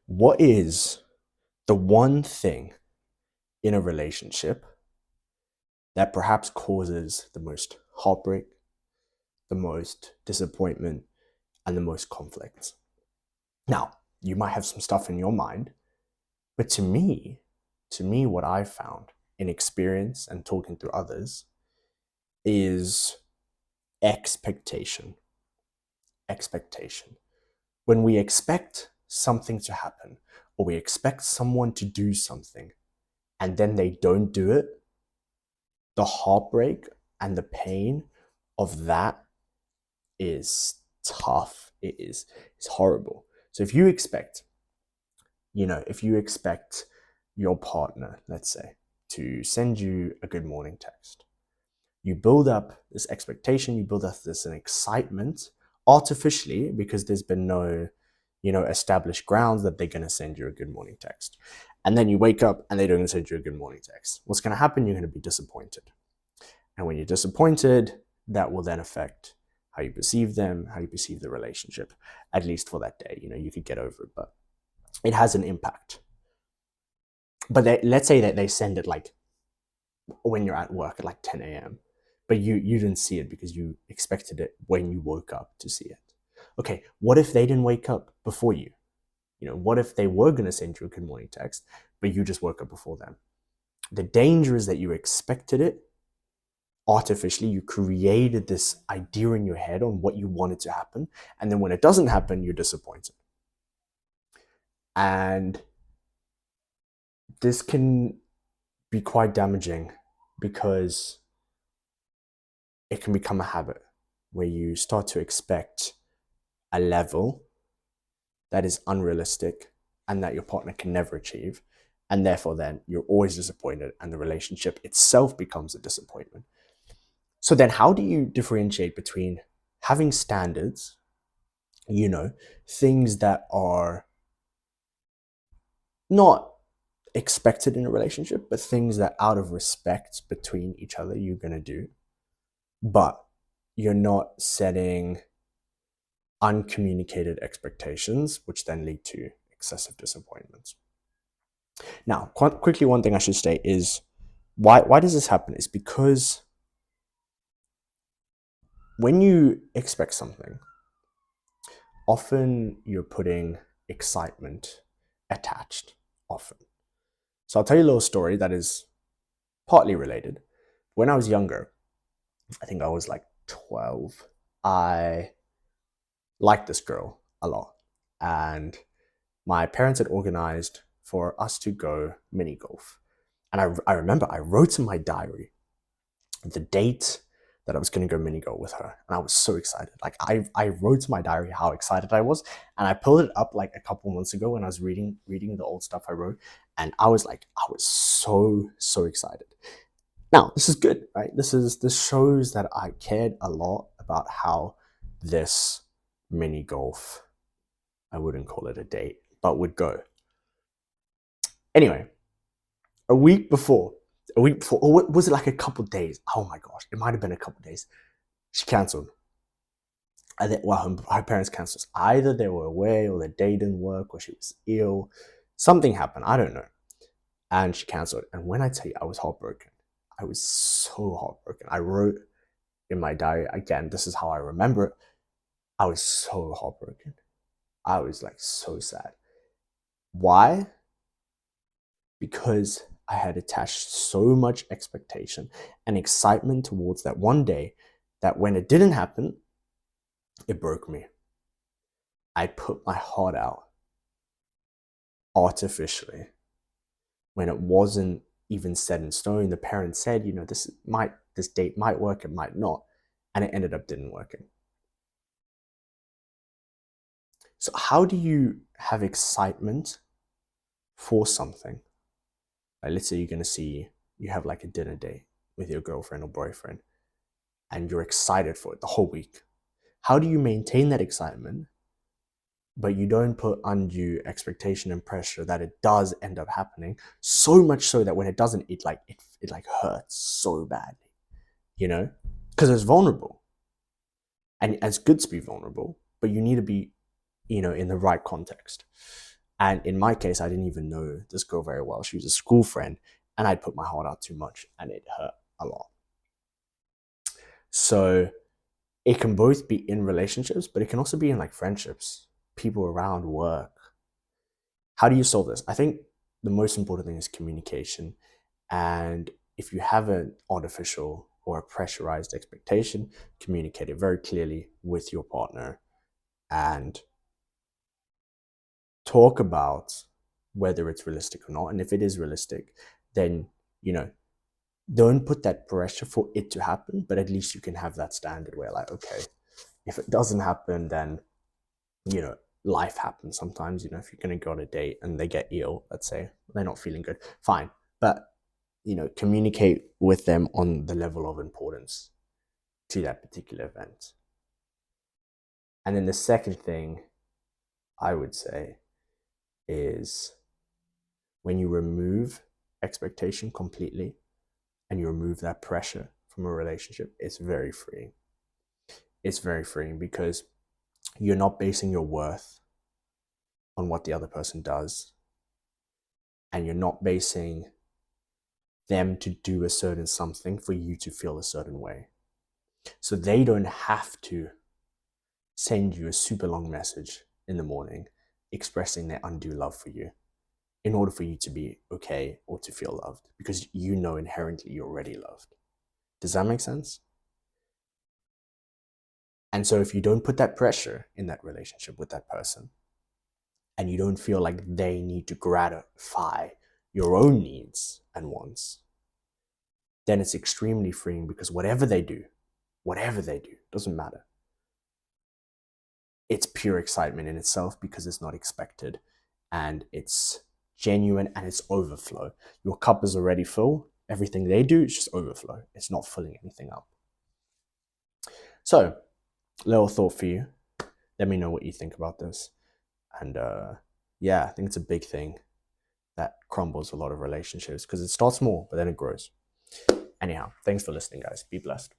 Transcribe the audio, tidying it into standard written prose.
What is the one thing in a relationship that perhaps causes the most heartbreak, the most disappointment, and the most conflicts? Now, you might have some stuff in your mind, but to me, what I've found in experience and talking to others is expectation. Expectation. When we expect something to happen, or we expect someone to do something, and then they don't do it, the heartbreak and the pain of that is tough. It's horrible. So if you expect your partner, let's say, to send you a good morning text, you build up this expectation, you build up this an excitement artificially because there's been no, established grounds that they're going to send you a good morning text. And then you wake up and they don't send you a good morning text. What's going to happen? You're going to be disappointed. And when you're disappointed, that will then affect how you perceive them, how you perceive the relationship, at least for that day. You could get over it, but it has an impact. But let's say that they send it like when you're at work at like 10 a.m., but you didn't see it because you expected it when you woke up to see it. Okay, what if they didn't wake up before you? What if they were going to send you a good morning text, but you just woke up before them? The danger is that you expected it artificially. You created this idea in your head on what you wanted to happen, and then when it doesn't happen, you're disappointed. And this can be quite damaging because it can become a habit where you start to expect a level that is unrealistic and that your partner can never achieve. And therefore, then you're always disappointed, and the relationship itself becomes a disappointment. So, then how do you differentiate between having standards, things that are not expected in a relationship, but things that out of respect between each other you're going to do, but you're not setting uncommunicated expectations, which then lead to excessive disappointments? Now, quite quickly, one thing I should state is why does this happen? It's because when you expect something, often you're putting excitement attached, often. So I'll tell you a little story that is partly related. When I was younger, I think I was like 12, I liked this girl a lot. And my parents had organized for us to go mini golf. And I remember I wrote in my diary the date that I was going to go mini golf with her. And I was so excited. Like I wrote in my diary how excited I was. And I pulled it up like a couple months ago when I was reading the old stuff I wrote. And I was so, so excited. Now, this is good, right? This shows that I cared a lot about how this mini golf, I wouldn't call it a date, but would go. Anyway, a week before, or was it like a couple of days? Oh my gosh, it might have been a couple of days. She cancelled. Her parents cancelled. Either they were away, or the day didn't work, or she was ill. Something happened. I don't know. And she cancelled. And when I tell you, I was heartbroken. I was so heartbroken. I wrote in my diary, again, this is how I remember it. I was so heartbroken. I was like so sad. Why? Because I had attached so much expectation and excitement towards that one day that when it didn't happen, it broke me. I put my heart out artificially when it wasn't even set in stone. The parents said, this date might work, it might not, and it ended up didn't working. So how do you have excitement for something? Like, let's say you have like a dinner date with your girlfriend or boyfriend, and you're excited for it the whole week. How do you maintain that excitement, but you don't put undue expectation and pressure that it does end up happening, so much so that when it doesn't, it hurts so badly, because it's vulnerable, and it's good to be vulnerable, but you need to be, in the right context. And in my case, I didn't even know this girl very well. She was a school friend, and I'd put my heart out too much, and it hurt a lot. So it can both be in relationships, but it can also be in like friendships, people around work. How do you solve this? I think the most important thing is communication. And if you have an artificial or a pressurized expectation, communicate it very clearly with your partner and talk about whether it's realistic or not. And if it is realistic, then, don't put that pressure for it to happen, but at least you can have that standard where, like, okay, if it doesn't happen, then, life happens sometimes. If you're going to go on a date and they get ill, let's say, they're not feeling good, fine. But, communicate with them on the level of importance to that particular event. And then the second thing I would say is when you remove expectation completely and you remove that pressure from a relationship, it's very freeing. It's very freeing because you're not basing your worth on what the other person does, and you're not basing them to do a certain something for you to feel a certain way. So they don't have to send you a super long message in the morning expressing their undue love for you in order for you to be okay or to feel loved, because inherently you're already loved. Does that make sense? And so if you don't put that pressure in that relationship with that person, and you don't feel like they need to gratify your own needs and wants, then it's extremely freeing, because whatever they do, doesn't matter. It's pure excitement in itself because it's not expected and it's genuine and it's overflow. Your cup is already full. Everything they do is just overflow. It's not filling anything up. So, little thought for you. Let me know what you think about this. And I think it's a big thing that crumbles a lot of relationships because it starts small, but then it grows. Anyhow, thanks for listening, guys. Be blessed.